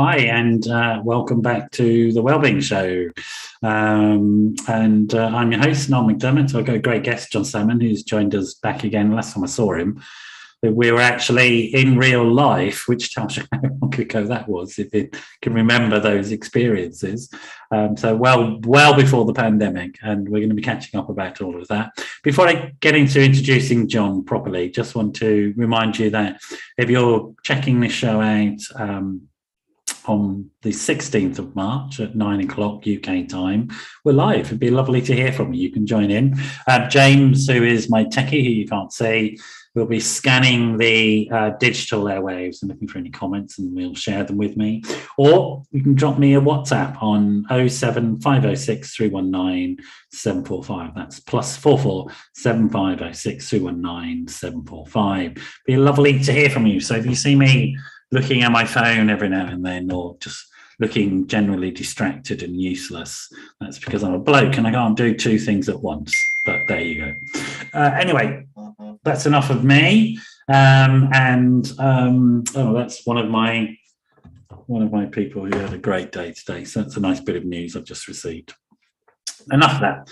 Hi, and welcome back to the Wellbeing Show. I'm your host, Noel Mcdermott. I've got a great guest, Jon Salmon, who's joined us back again. Last time I saw him, we were actually in real life, which tells you how long ago that was, if you can remember those experiences. So well before the pandemic, and we're going to be catching up about all of that. Before I get into introducing Jon properly, just want to remind you that if you're checking this show out on the 16th of March at 9 o'clock UK time, we're live. It'd be lovely to hear from you. You can join in. James, who is my techie, who you can't see, will be scanning the digital airwaves and looking for any comments, and we'll share them with me. Or you can drop me a WhatsApp on 07506 319 745. That's +44 7506 319 745. Be lovely to hear from you. So if you see me looking at my phone every now and then, or just looking generally distracted and useless, that's because I'm a bloke and I can't do two things at once. But there you go. Anyway, that's enough of me. That's one of my people who had a great day today. So that's a nice bit of news I've just received. Enough of that.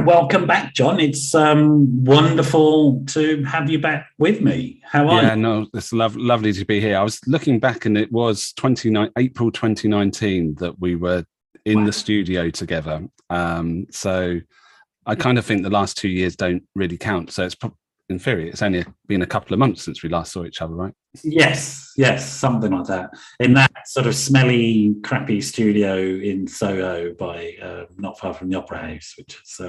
Welcome back, Jon. It's wonderful to have you back with me. How are you? Yeah, no, it's lovely to be here. I was looking back, and it was April 2019 that we were in the studio together. So I kind of think the last 2 years don't really count. So it's in theory, it's only been a couple of months since we last saw each other, right? Yes, something like that. In that sort of smelly, crappy studio in Soho, by not far from the Opera House, which is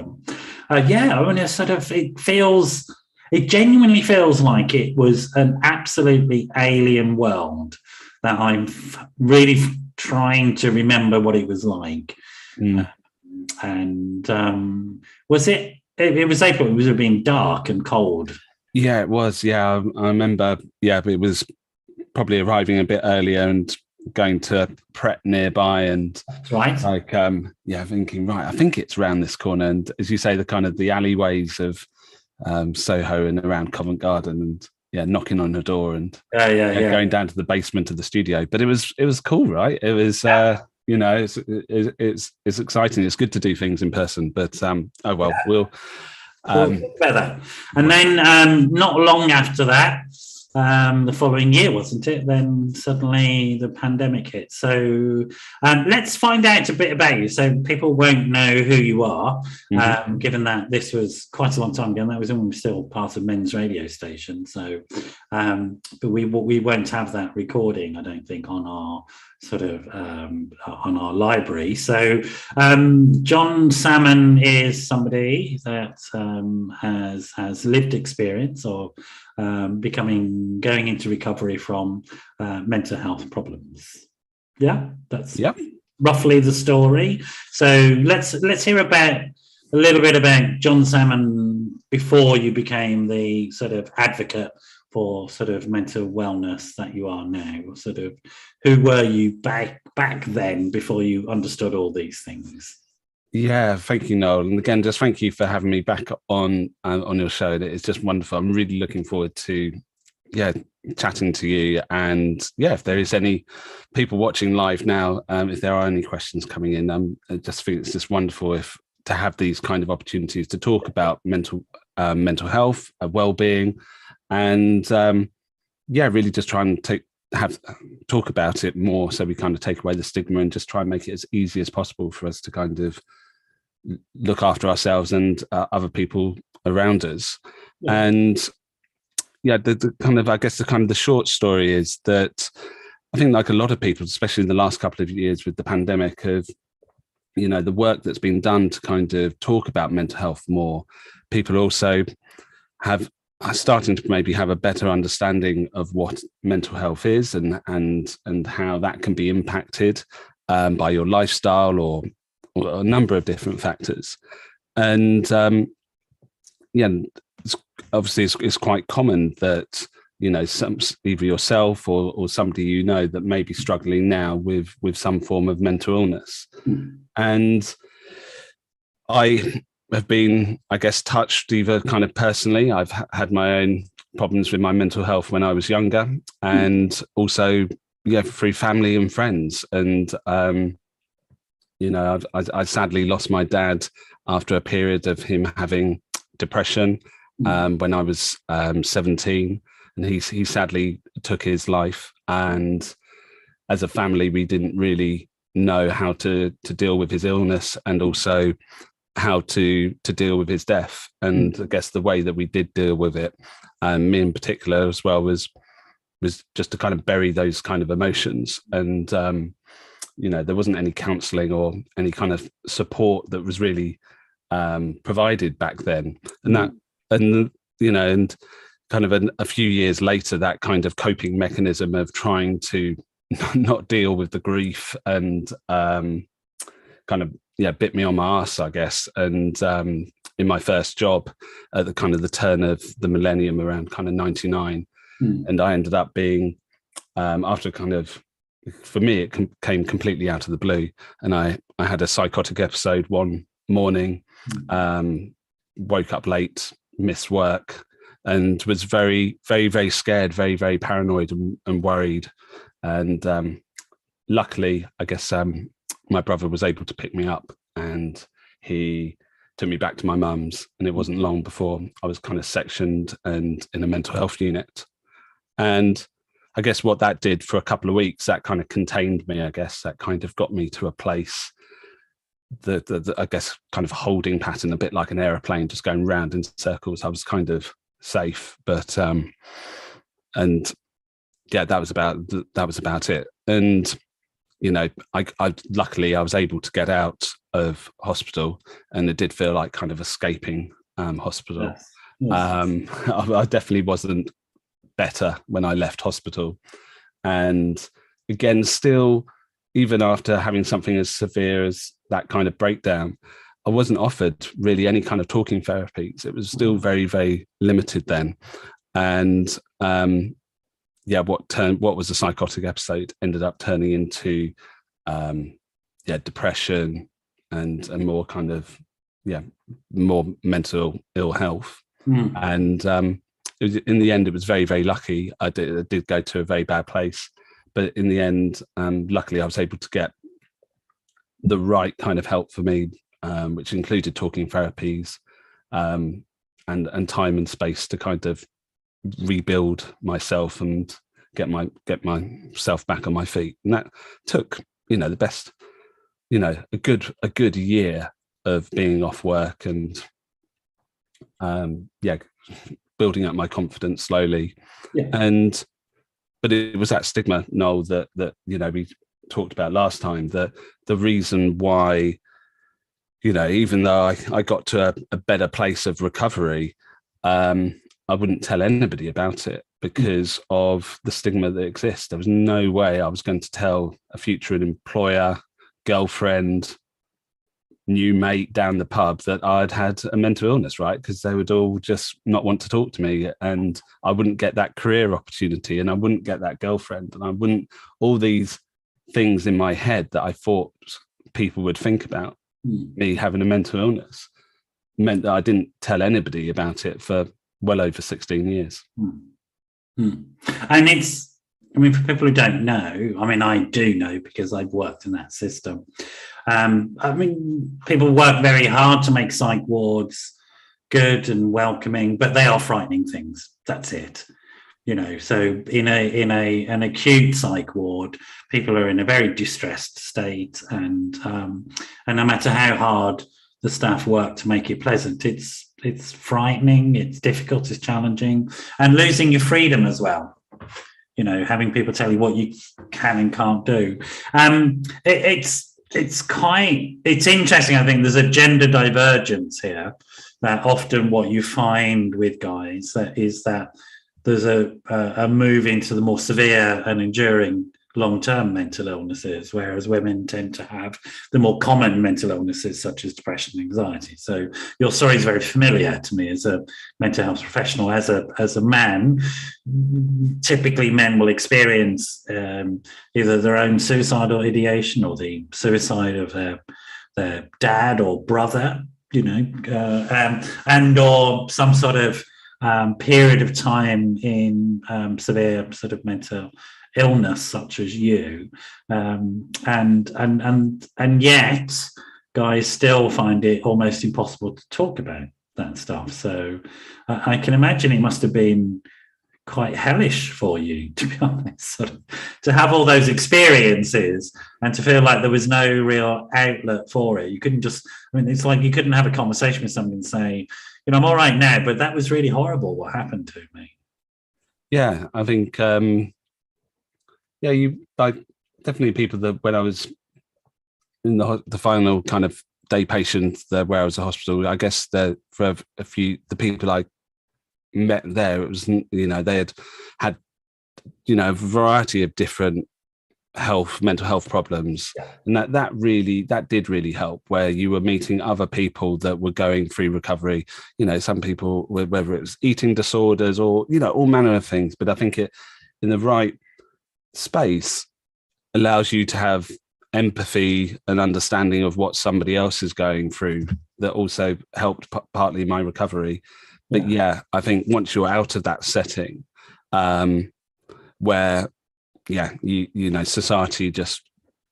it genuinely feels like it was an absolutely alien world that I'm really trying to remember what it was like. Was it? It was April. It was being dark and cold. Yeah, it was. Yeah, I remember. Yeah, it was probably arriving a bit earlier and going to Pret nearby, and that's right. Thinking, right, I think it's around this corner. And as you say, the kind of the alleyways of Soho and around Covent Garden, and knocking on the door and going down to the basement of the studio. But it was cool, right? It was. It's exciting. It's good to do things in person, but we'll talk about that. And then not long after that, the following year, wasn't it? Then suddenly the pandemic hit. So let's find out a bit about you, so people won't know who you are, given that this was quite a long time ago, and that was when we were still part of Men's radio station. So, but we won't have that recording, I don't think, on our sort of on our library. So Jon Salmon is somebody that has lived experience of going into recovery from mental health problems. Yeah, that's roughly the story. So let's hear about a little bit about Jon Salmon before you became the sort of advocate for sort of mental wellness that you are now. Sort of, who were you back then before you understood all these things? Yeah, thank you, Noel. And again, just thank you for having me back on your show. It's just wonderful. I'm really looking forward to chatting to you. And if there is any people watching live now, if there are any questions coming in, I just think it's just wonderful to have these kind of opportunities to talk about mental health, well-being, and really just try and talk about it more, so we kind of take away the stigma and just try and make it as easy as possible for us to kind of look after ourselves and other people around us. And the short story is that I think, like a lot of people, especially in the last couple of years with the pandemic, have the work that's been done to kind of talk about mental health more. People also are starting to maybe have a better understanding of what mental health is and how that can be impacted by your lifestyle or a number of different factors. And it's quite common that either yourself or somebody that may be struggling now with some form of mental illness. And I have been, I guess, touched either kind of personally. I've had my own problems with my mental health when I was younger, and also through family and friends. And, I sadly lost my dad after a period of him having depression when I was 17, and he sadly took his life. And as a family, we didn't really know how to deal with his illness, and also how to deal with his death. And I guess the way that we did deal with it, me in particular as well, was just to kind of bury those kind of emotions. And there wasn't any counselling or any kind of support that was really provided back then. And kind of a few years later, that kind of coping mechanism of trying to not deal with the grief and bit me on my ass, I guess. And in my first job at the kind of the turn of the millennium, around kind of 99, and I ended up being, after kind of, for me, it came completely out of the blue. And I had a psychotic episode one morning, woke up late, missed work, and was very, very, very scared, very, very paranoid and worried. And luckily, I guess my brother was able to pick me up, and he took me back to my mum's. And it wasn't long before I was kind of sectioned and in a mental health unit. And I guess what that did for a couple of weeks, that kind of contained me. I guess that kind of got me to a place, the I guess kind of holding pattern, a bit like an aeroplane, just going round in circles. I was kind of safe, but and yeah, that was about it. And I luckily I was able to get out of hospital, and it did feel like kind of escaping hospital. Yes. I definitely wasn't better when I left hospital. And again, still, even after having something as severe as that kind of breakdown, I wasn't offered really any kind of talking therapies. It was still very, very limited then. And what was a psychotic episode ended up turning into depression and more kind of more mental ill health. And in the end, it was very, very lucky. I did go to a very bad place, but in the end, luckily, I was able to get the right kind of help for me, which included talking therapies, and time and space to kind of rebuild myself and get myself back on my feet. And that took, the best, a good year of being off work and building up my confidence slowly. But it was that stigma, Noel, that we talked about last time, that the reason why, even though I got to a better place of recovery, I wouldn't tell anybody about it because of the stigma that exists. There was no way I was going to tell a future employer, girlfriend, new mate down the pub that I'd had a mental illness, right? Because they would all just not want to talk to me, and I wouldn't get that career opportunity, and I wouldn't get that girlfriend, and I wouldn't, all these things in my head that I thought people would think about me having a mental illness meant that I didn't tell anybody about it for well over 16 years. And for people who don't know, I do know because I've worked in that system. People work very hard to make psych wards good and welcoming, but they are frightening things. That's it. So in an acute psych ward, people are in a very distressed state, and no matter how hard the staff work to make it pleasant, it's frightening, it's difficult, it's challenging, and losing your freedom as well. Having people tell you what you can and can't do. It's interesting. I think there's a gender divergence here, that often what you find with guys that there's a move into the more severe and enduring long-term mental illnesses, whereas women tend to have the more common mental illnesses such as depression and anxiety. So your story is very familiar to me as a mental health professional. As a man, typically men will experience either their own suicidal ideation or the suicide of their dad or brother, and or some sort of period of time in severe sort of mental illness such as you, and yet guys still find it almost impossible to talk about that stuff. So I can imagine it must have been quite hellish for you, to be honest, sort of, to have all those experiences and to feel like there was no real outlet for it. You couldn't just, I mean, it's like you couldn't have a conversation with somebody and say, I'm all right now, but that was really horrible what happened to me. Yeah, I think, you like definitely people that when I was in the final kind of day patient there where I was at the hospital, I guess that for a few, the people I met there, it was, they had a variety of different mental health problems, and that did really help, where you were meeting other people that were going through recovery. Some people, whether it was eating disorders or all manner of things, but I think it in the right space allows you to have empathy and understanding of what somebody else is going through. That also helped partly my recovery. But I think once you're out of that setting, where society just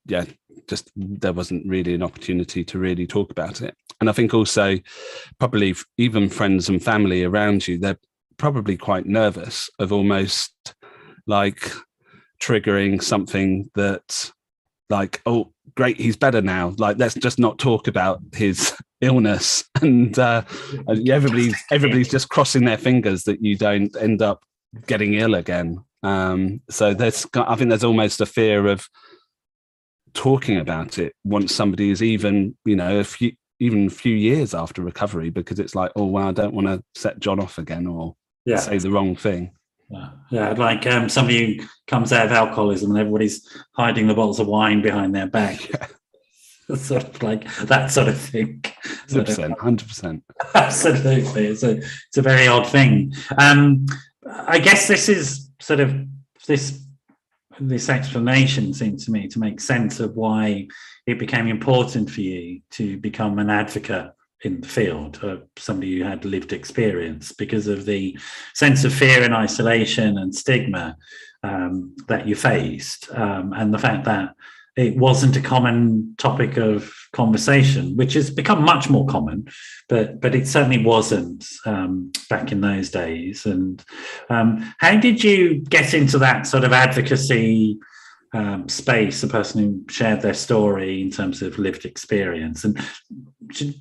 there wasn't really an opportunity to really talk about it. And I think also probably even friends and family around you, they're probably quite nervous of almost like triggering something that, like, oh great, he's better now, like let's just not talk about his illness, and everybody's just crossing their fingers that you don't end up getting ill again. So I think there's almost a fear of talking about it once somebody is even a few years after recovery, because it's like, oh well, I don't want to set John off again or say the wrong thing. Like somebody who comes out of alcoholism and everybody's hiding the bottles of wine behind their back. Sort of like that sort of thing. 100%. Absolutely. It's a very odd thing. I guess this is sort of this explanation seems to me to make sense of why it became important for you to become an advocate in the field, somebody who had lived experience, because of the sense of fear and isolation and stigma that you faced, and the fact that it wasn't a common topic of conversation, which has become much more common, but it certainly wasn't back in those days. And how did you get into that sort of advocacy space, a person who shared their story in terms of lived experience? And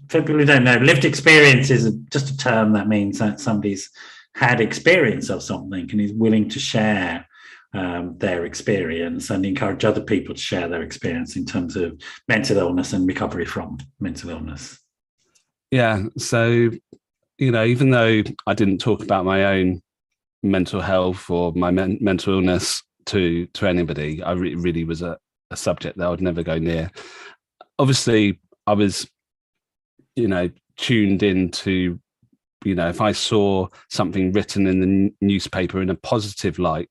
for people who don't know, lived experience is just a term that means that somebody's had experience of something and is willing to share their experience and encourage other people to share their experience in terms of mental illness and recovery from mental illness. Yeah, so even though I didn't talk about my own mental health or my mental illness to anybody, I really was a subject that I would never go near. Obviously, I was tuned into, if I saw something written in the newspaper in a positive light,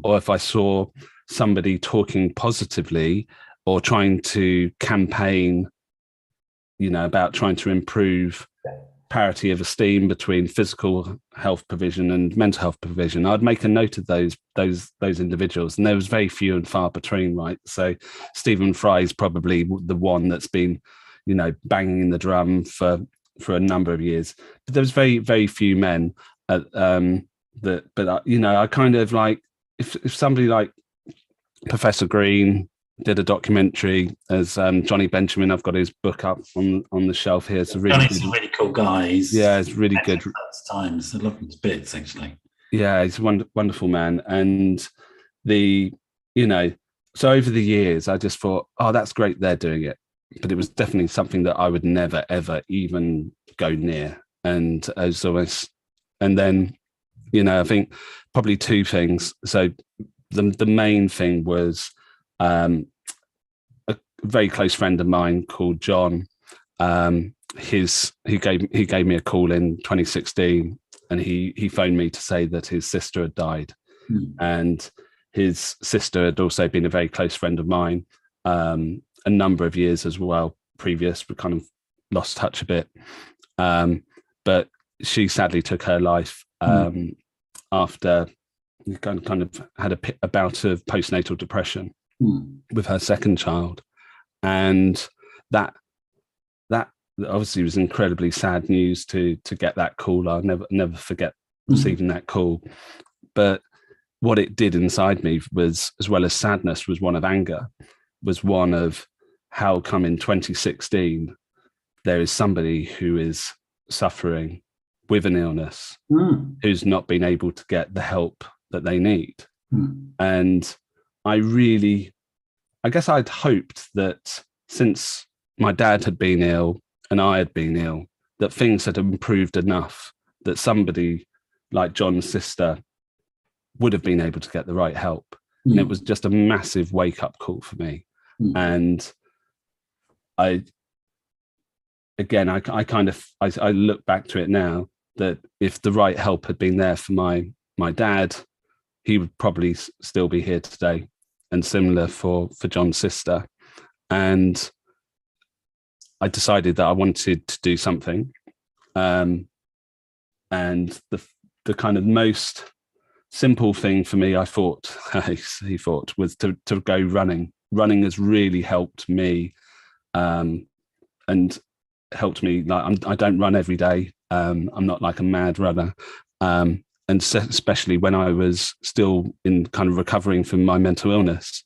or if I saw somebody talking positively or trying to campaign, about trying to improve parity of esteem between physical health provision and mental health provision, I'd make a note of those individuals, and there was very few and far between, right? So Stephen Fry is probably the one that's been, banging in the drum for a number of years, but there was very, very few men that. But I kind of like, if somebody like Professor Green did a documentary as Johnny Benjamin, I've got his book up on the shelf here. It's Johnny's a really cool guy. It's really good. Times I love him to bits, actually. Yeah, he's a wonderful man. And so over the years, I just thought, oh, that's great, they're doing it. But it was definitely something that I would never, ever even go near. And as almost, and then, I think probably two things. So the main thing was a very close friend of mine called John. He gave me a call in 2016, and he phoned me to say that his sister had died, and his sister had also been a very close friend of mine. A number of years as well previous, we kind of lost touch a bit, but she sadly took her life after kind of had a bout of postnatal depression with her second child, and that obviously was incredibly sad news to get that call. I'll never forget receiving that call. But what it did inside me was, as well as sadness, was one of anger, was one of how come in 2016 there is somebody who is suffering with an illness, who's not been able to get the help that they need. And I guess I'd hoped that since my dad had been ill and I had been ill, that things had improved enough that somebody like Jon's sister would have been able to get the right help. And it was just a massive wake-up call for me. And I look back to it now, that if the right help had been there for my dad, he would probably still be here today. And similar for Jon's sister. And I decided that I wanted to do something. And the kind of most simple thing for me, he thought, was to go running. Running has really helped me, and helped me. Like I don't run every day. I'm not like a mad runner. And especially when I was still in kind of recovering from my mental illness,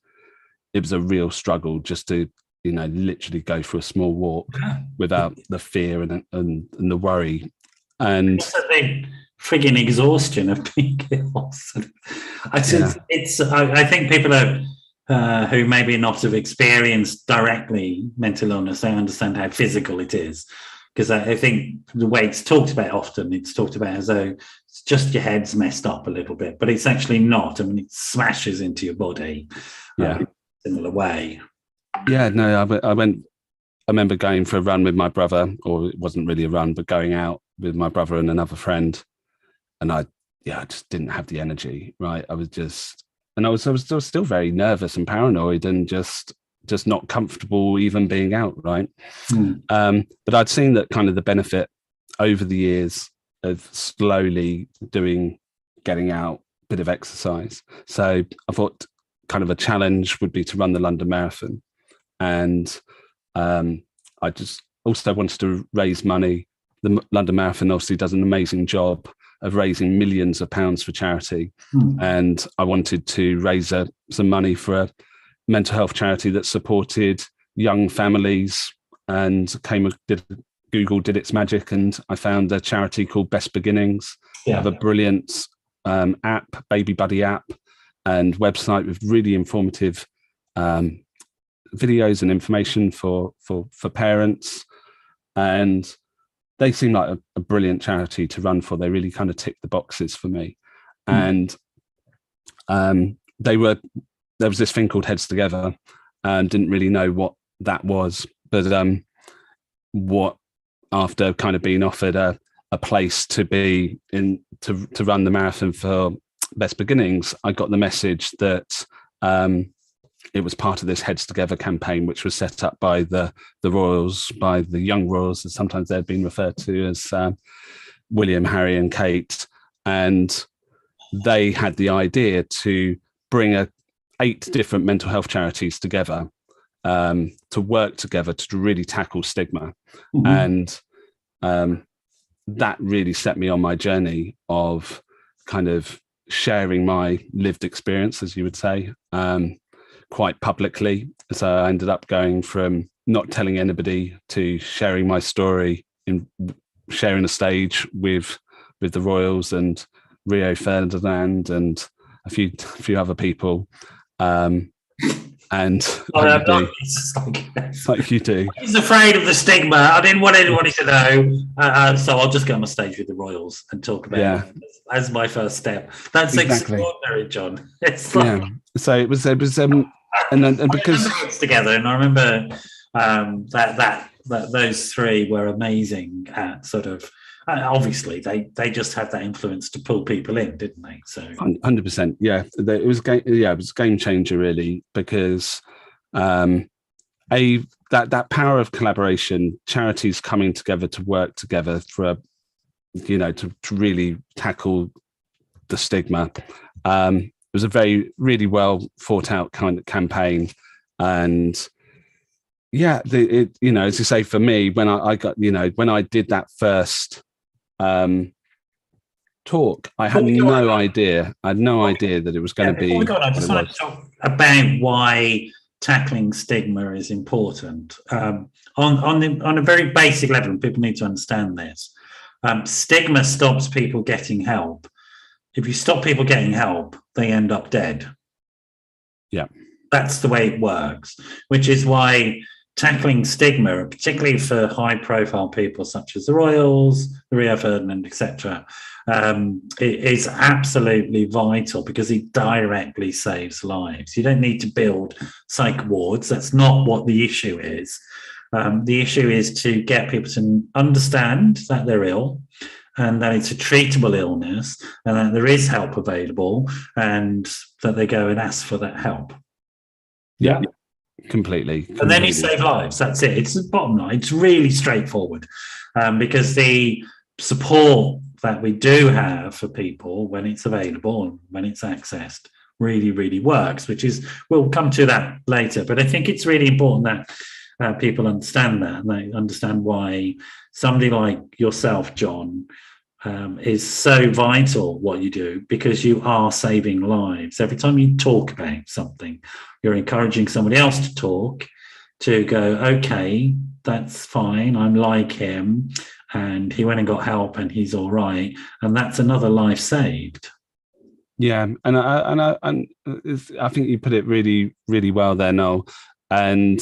it was a real struggle just to, literally go for a small walk without the fear and the worry. And it's the frigging exhaustion of being ill. I think people who maybe not have experienced directly mental illness, they understand how physical it is. Because I think the way it's talked about often, it's talked about as though it's just your head's messed up a little bit, but it's actually not. I mean, it smashes into your body in a similar way. Yeah, no, I remember going for a run with my brother, or it wasn't really a run, but going out with my brother and another friend. And I just didn't have the energy, right? I was still very nervous and paranoid and just not comfortable even being out, right? But I'd seen that kind of the benefit over the years of slowly getting out, a bit of exercise. So I thought kind of a challenge would be to run the London Marathon. And I just also wanted to raise money. The London Marathon obviously does an amazing job of raising millions of pounds for charity. And I wanted to raise some money for a mental health charity that supported young families, and Google did its magic, and I found a charity called Best Beginnings. They have a brilliant app, Baby Buddy app, and website with really informative videos and information for parents. And they seem like a brilliant charity to run for. They really kind of tick the boxes for me. And there was this thing called Heads Together, and didn't really know what that was. But after kind of being offered a place to be in to run the marathon for Best Beginnings, I got the message that it was part of this Heads Together campaign, which was set up by the Royals, by the young Royals, as sometimes they've been referred to as William, Harry and Kate. And they had the idea to bring 8 different mental health charities together to work together to really tackle stigma. And that really set me on my journey of kind of sharing my lived experience, as you would say, quite publicly. So I ended up going from not telling anybody to sharing my story, in sharing a stage with the Royals and Rio Ferdinand and a few other people. And like you do. He's afraid of the stigma. I didn't want anybody to know, so I'll just go on the stage with the Royals and talk about it as my first step. That's extraordinary, Jon. It's like, so it was, and because it's together, and I remember that those 3 were amazing at sort of. Obviously, they just had that influence to pull people in, didn't they? So 100%, yeah. It was a game changer, really, because that power of collaboration, charities coming together to work together for to really tackle the stigma, It was a really well thought out kind of campaign. And yeah, as you say, for me, when I got, when I did that first talk, I had no idea. I had no idea that it was going to be. I just want to talk about why tackling stigma is important. On a very basic level, and people need to understand this. Stigma stops people getting help. If you stop people getting help, they end up dead. Yeah. That's the way it works, which is why tackling stigma, particularly for high-profile people such as the Royals, the Rio Ferdinand, etc., is absolutely vital because it directly saves lives. You don't need to build psych wards. That's not what the issue is. The issue is to get people to understand that they're ill and that it's a treatable illness and that there is help available and that they go and ask for that help. Yeah. Completely. And then you save lives. That's it. It's the bottom line. It's really straightforward because the support that we do have for people when it's available and when it's accessed really, really works, which is, we'll come to that later. But I think it's really important that people understand that and they understand why somebody like yourself, Jon, is so vital what you do, because you are saving lives. Every time you talk about something, you're encouraging somebody else to talk, to go, okay, that's fine, I'm like him, and he went and got help and he's all right, and that's another life saved. Yeah, and I think you put it really, really well there, Noel. And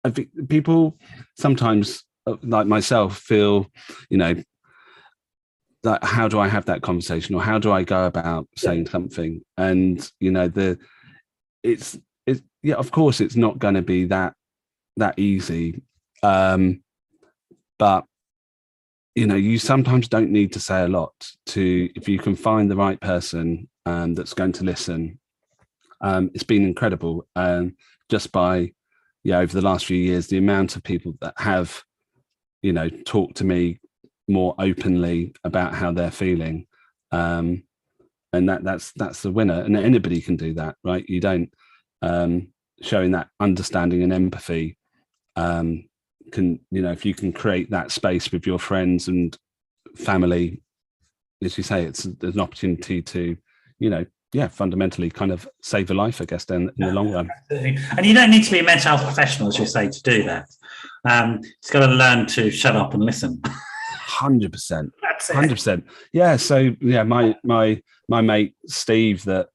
I think people sometimes, like myself, feel, that how do I have that conversation, or how do I go about saying something? And it's of course it's not going to be that easy, but you sometimes don't need to say a lot if you can find the right person that's going to listen. It's been incredible, just by over the last few years, the amount of people that have talked to me more openly about how they're feeling, and that's the winner. And anybody can do that, right? You don't showing that understanding and empathy can, if you can create that space with your friends and family, as you say, there's an opportunity to fundamentally kind of save a life, I guess, then in the long run. Absolutely. And you don't need to be a mental health professional, as you say, to do that. It's got to learn to shut up and listen. 100%. 100%. Yeah. So my mate Steve, that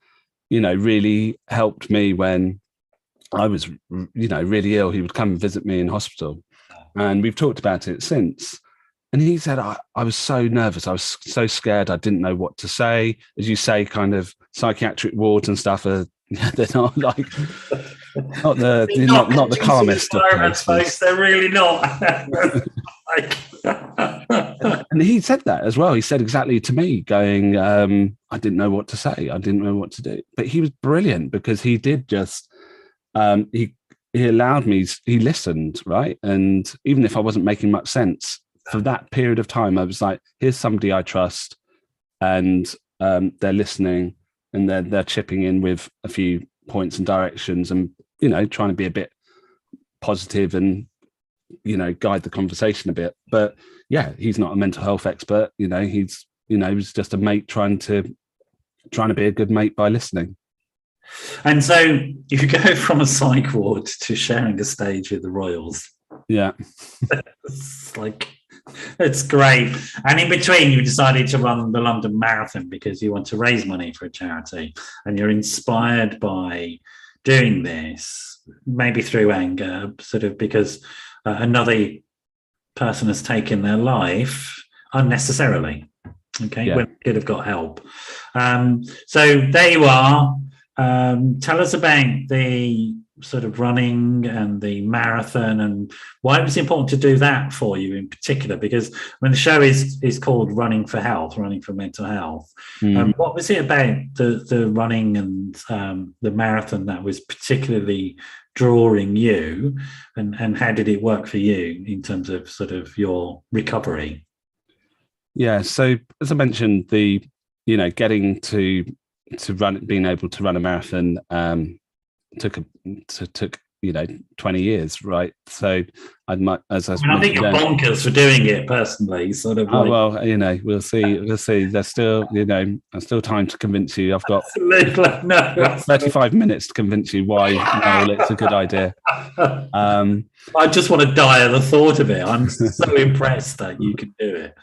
really helped me when I was really ill. He would come and visit me in hospital, and we've talked about it since. And he said, I was so nervous. I was so scared. I didn't know what to say. As you say, kind of psychiatric wards and stuff are, they're not like, not the calmest of places. They're really not. And he said that as well. He said exactly to me, going, I didn't know what to say. I didn't know what to do. But he was brilliant, because he did just, he allowed me, he listened, right? And even if I wasn't making much sense, for that period of time, I was like, here's somebody I trust, and they're listening, and they're chipping in with a few points and directions, and trying to be a bit positive and guide the conversation a bit. But yeah, he's not a mental health expert. He's he was just a mate trying to be a good mate by listening. And so you go from a psych ward to sharing a stage with the Royals. Yeah. It's great. And in between, you decided to run the London Marathon because you want to raise money for a charity, and you're inspired by doing this, maybe through anger, sort of because another person has taken their life unnecessarily. Okay, when they could have got help. So there you are. Tell us about the sort of running and the marathon, and why it was important to do that for you in particular, because when the show is called Running for Health, Running for Mental Health, what was it about the running and the marathon that was particularly drawing you, and how did it work for you in terms of sort of your recovery? Yeah, so as I mentioned, the getting to run, being able to run a marathon took 20 years, right? So I think you're bonkers for doing it personally, sort of. Oh, well, we'll see. There's still, there's still time to convince you. I've got 35 minutes to convince you why, Noel, it's a good idea. I just want to die at the thought of it. I'm so impressed that you can do it.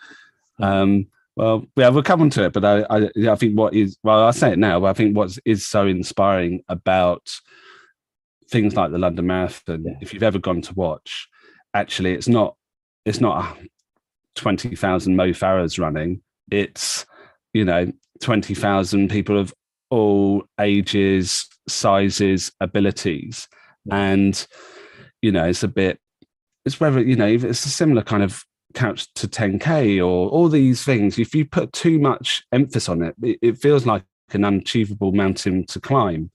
Well, yeah, we'll come on to it, but I think I'll say it now, but I think what is so inspiring about things like the London Marathon, if you've ever gone to watch, actually, it's not 20,000 Mo Farahs running. It's 20,000 people of all ages, sizes, abilities, and it's whether it's a similar kind of couch to 10K or all these things. If you put too much emphasis on it, it feels like an unachievable mountain to climb.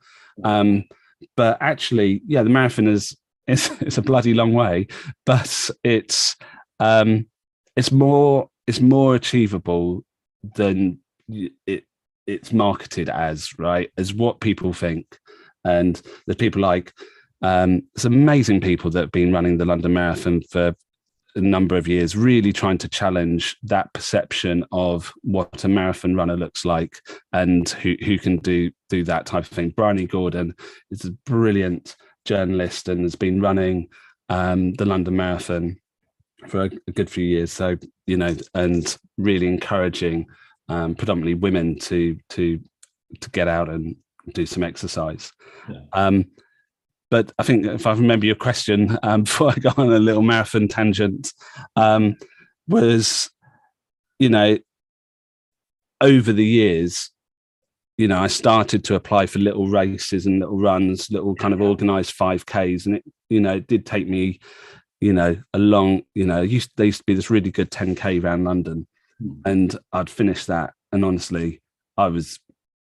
But actually, the marathon is a bloody long way, but it's more achievable than it's marketed as, right? As what people think. And the people like some amazing people that have been running the London Marathon for a number of years, really trying to challenge that perception of what a marathon runner looks like and who can do that type of thing. Bryony Gordon is a brilliant journalist and has been running the London Marathon for a good few years. So, and really encouraging predominantly women to get out and do some exercise. Yeah. But I think if I remember your question before I go on a little marathon tangent, was, over the years, I started to apply for little races and little runs, little kind of organised 5Ks. And it, it did take me, a long, there used to be this really good 10K around London, and I'd finish that. And honestly, I was,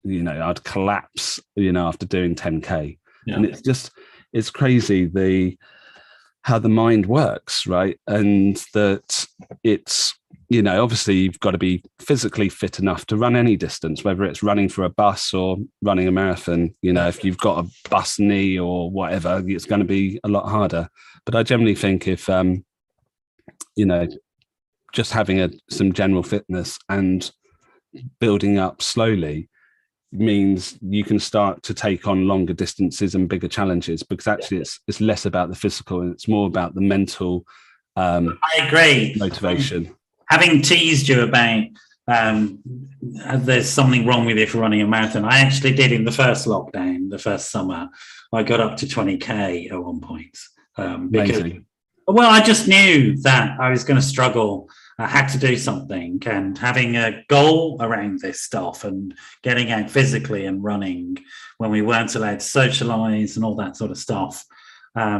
I'd collapse, after doing 10K. Yeah. And it's crazy how the mind works, right? And that it's, obviously you've got to be physically fit enough to run any distance, whether it's running for a bus or running a marathon. If you've got a bus knee or whatever, it's going to be a lot harder. But I generally think if, just having some general fitness and building up slowly means you can start to take on longer distances and bigger challenges, because actually it's less about the physical and it's more about the mental I agree. Motivation. Having teased you about there's something wrong with you for running a marathon, I actually did in the first lockdown, the first summer. I got up to 20K at one point. Well, I just knew that I was going to struggle. I had to do something, and having a goal around this stuff and getting out physically and running when we weren't allowed to socialise and all that sort of stuff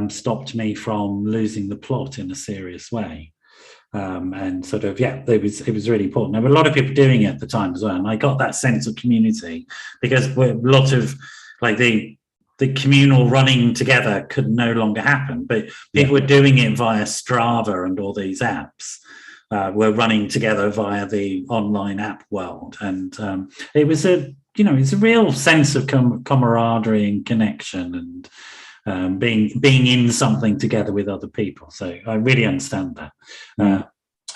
stopped me from losing the plot in a serious way. And sort of, it was really important. There were a lot of people doing it at the time as well, and I got that sense of community, because a lot of like the communal running together could no longer happen, but people were doing it via Strava and all these apps. Were running together via the online app world, and it was it's a real sense of camaraderie and connection, and being in something together with other people. So I really understand that,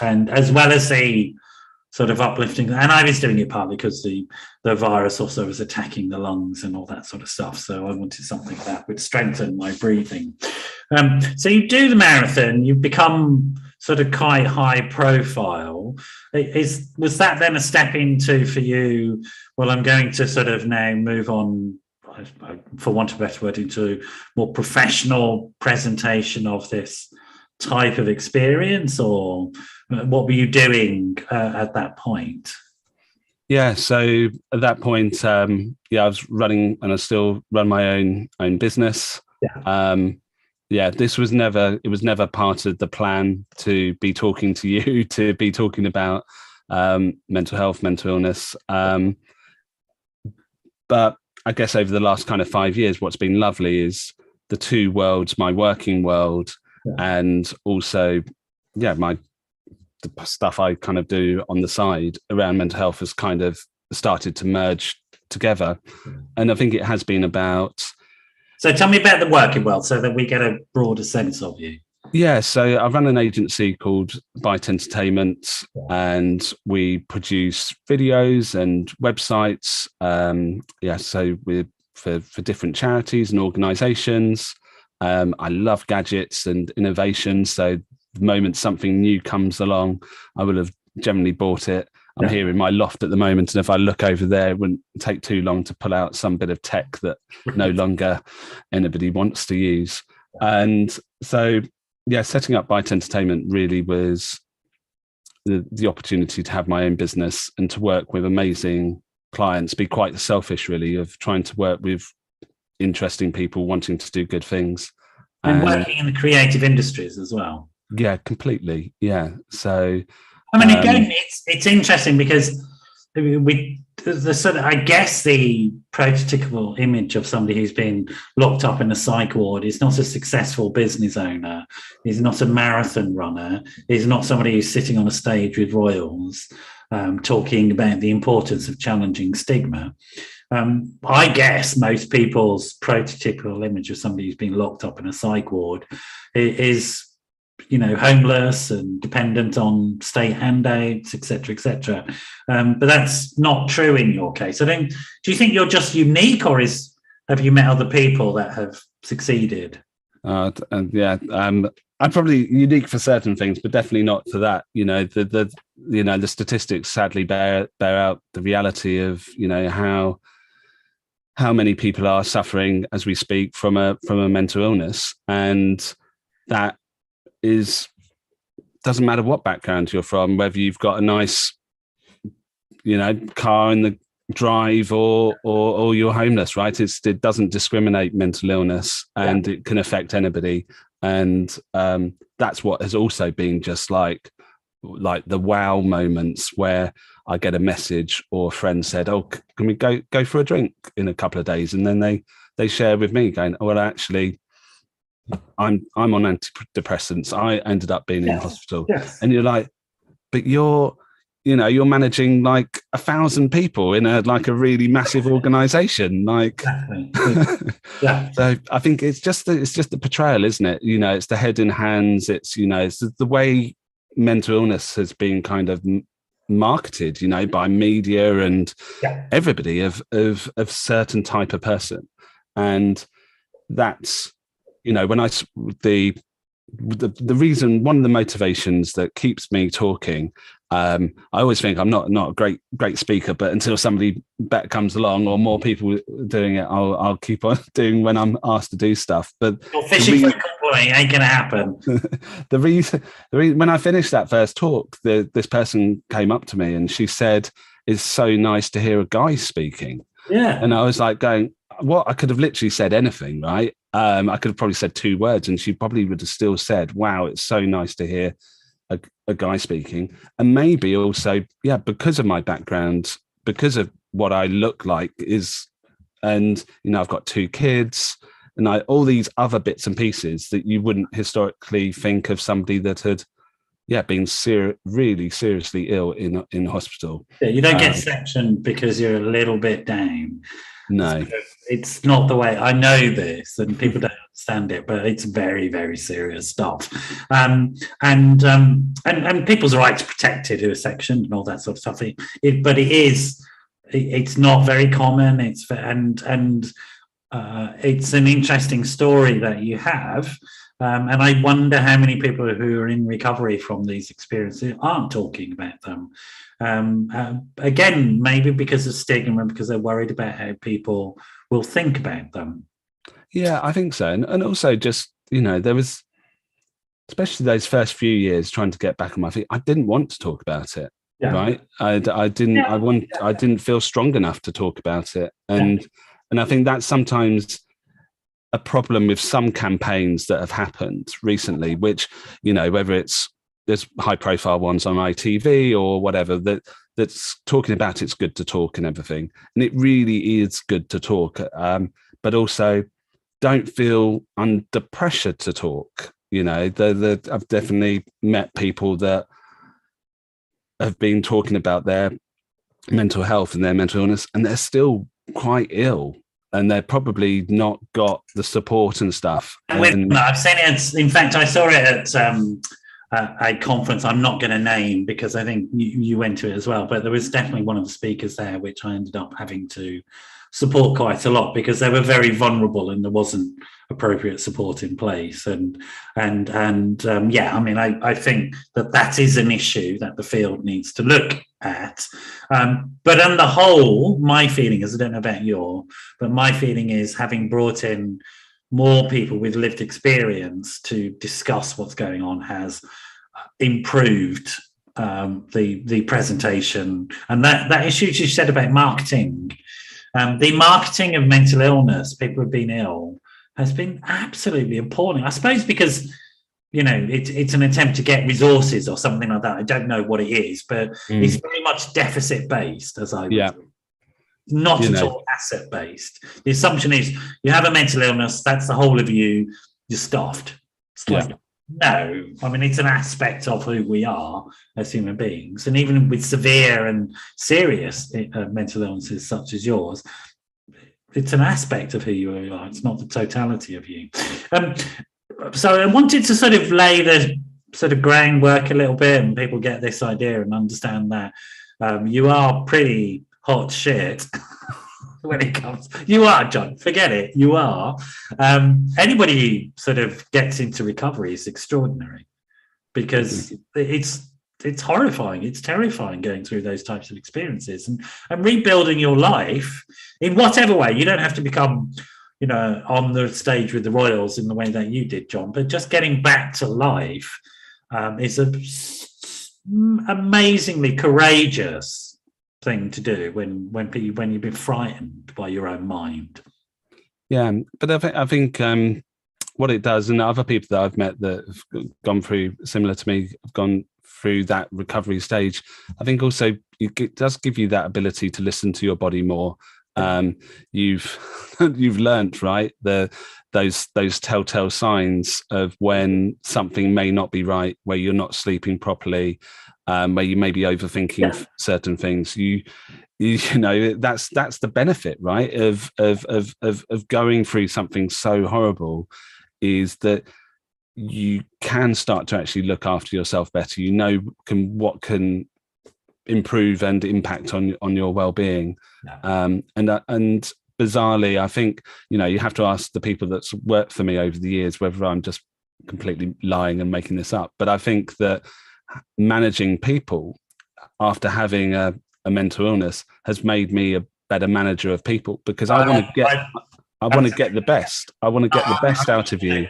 and as well as the sort of uplifting, and I was doing it partly because the virus also was attacking the lungs and all that sort of stuff. So I wanted something that would strengthen my breathing. So you do the marathon, you've become sort of quite high profile. Was that then a step into for you, well, I'm going to sort of now move on, for want of a better word, into more professional presentation of this type of experience, or what were you doing at that point? Yeah, so at that point, I was running, and I still run my own business. This was never part of the plan to be talking to you, to be talking about mental health, mental illness. But I guess over the last kind of 5 years, what's been lovely is the two worlds, my working world and also, the stuff I kind of do on the side around mental health has kind of started to merge together. And I think it has been about. So tell me about the working world so that we get a broader sense of you. Yeah, so I run an agency called Byte Entertainment, and we produce videos and websites. So we're for different charities and organisations. I love gadgets and innovation. So the moment something new comes along, I will have generally bought it. I'm here in my loft at the moment, and if I look over there, it wouldn't take too long to pull out some bit of tech that no longer anybody wants to use. And so, setting up Byte Entertainment really was the opportunity to have my own business and to work with amazing clients, be quite selfish, really, of trying to work with interesting people wanting to do good things. And working in the creative industries as well. Yeah, completely. Yeah. So, I mean, again, it's interesting because the sort of, I guess, the prototypical image of somebody who's been locked up in a psych ward is not a successful business owner, is not a marathon runner, is not somebody who's sitting on a stage with royals talking about the importance of challenging stigma. I guess most people's prototypical image of somebody who's been locked up in a psych ward is, homeless and dependent on state handouts, etc. But that's not true in your case. Do you think you're just unique, or have you met other people that have succeeded? I'm probably unique for certain things, but definitely not for that. The statistics sadly bear out the reality of how many people are suffering as we speak from a mental illness, and that doesn't matter what background you're from, whether you've got a nice car in the drive or you're homeless, right? It doesn't discriminate, mental illness, and it can affect anybody. And that's what has also been just like the wow moments where I get a message or a friend said, "Oh, can we go for a drink in a couple of days?" And then they share with me going, "Oh, well, actually, I'm on antidepressants. I ended up being in hospital." Yes. And you're like, but you're managing like 1,000 people in a really massive organization. Like, exactly. Yeah. So I think it's just the portrayal, isn't it? It's the head in hands. It's the way mental illness has been kind of marketed, by media and everybody of certain type of person. And that's, when the reason, one of the motivations that keeps me talking, I always think I'm not a great speaker, but until somebody better comes along or more people doing it, I'll keep on doing when I'm asked to do stuff. But you're fishing for a good boy, ain't gonna happen. the reason when I finished that first talk, this person came up to me and she said, "It's so nice to hear a guy speaking." Yeah. And I was like going, what? I could have literally said anything, right? I could have probably said 2 words and she probably would have still said, "Wow, it's so nice to hear a guy speaking." And maybe also, because of my background, because of what I look like and I've got 2 kids and all these other bits and pieces that you wouldn't historically think of somebody that had been really seriously ill in hospital. Yeah, you don't get sectioned because you're a little bit down. No. So it's not the way. I know this, and people don't understand it, but it's very, very serious stuff. And people's right to protect it who are sectioned and all that sort of stuff. But it's not very common. It's an interesting story that you have. And I wonder how many people who are in recovery from these experiences aren't talking about them. Again, maybe because of stigma, because they're worried about how people will think about them. Yeah, I think so. And also just, there was, especially those first few years trying to get back on my feet, I didn't want to talk about it. Yeah. Right. I didn't feel strong enough to talk about it. And I think that's sometimes a problem with some campaigns that have happened recently, which, whether there's high profile ones on ITV or whatever that's talking about it's good to talk and everything. And it really is good to talk, but also don't feel under pressure to talk. I've definitely met people that have been talking about their mental health and their mental illness, and they're still quite ill, and they're probably not got the support and stuff. And I've seen it. In fact, I saw it at a conference I'm not going to name because I think you went to it as well. But there was definitely one of the speakers there, which I ended up having to support quite a lot because they were very vulnerable and there wasn't appropriate support in place. And yeah, I mean, I think that is an issue that the field needs to look at. But on the whole, my feeling is, I don't know about but my feeling is, having brought in more people with lived experience to discuss what's going on has improved the presentation. And that issue you said about marketing, the marketing of mental illness, people who've been ill, has been absolutely appalling. I suppose because, it's an attempt to get resources or something like that. I don't know what it is, but it's very much deficit based, as I would. Not at all asset based. The assumption is you have a mental illness, that's the whole of you, you're stuffed. No, I mean, it's an aspect of who we are as human beings. And even with severe and serious mental illnesses such as yours, it's an aspect of who you are. It's not the totality of you. So I wanted to sort of lay the sort of groundwork a little bit, and people get this idea and understand that you are pretty hot shit when it comes. You are, Jon. Forget it. You are. Anybody who sort of gets into recovery is extraordinary because it's horrifying. It's terrifying going through those types of experiences and rebuilding your life in whatever way. You don't have to become, on the stage with the Royals in the way that you did, Jon, but just getting back to life is a amazingly courageous thing to do when you've been frightened by your own mind. Yeah, but I think what it does, and other people that I've met that have gone through similar to me, have gone through that recovery stage, I think also it does give you that ability to listen to your body more. You've learnt, right, those telltale signs of when something may not be right, where you're not sleeping properly, where you may be overthinking certain things. You that's the benefit, right, of going through something so horrible, is that you can start to actually look after yourself better. What can improve and impact on your well-being. And bizarrely, I think you have to ask the people that's worked for me over the years whether I'm just completely lying and making this up. But I think that managing people after having a mental illness has made me a better manager of people, because I want to get the best. I want to get the best out of you.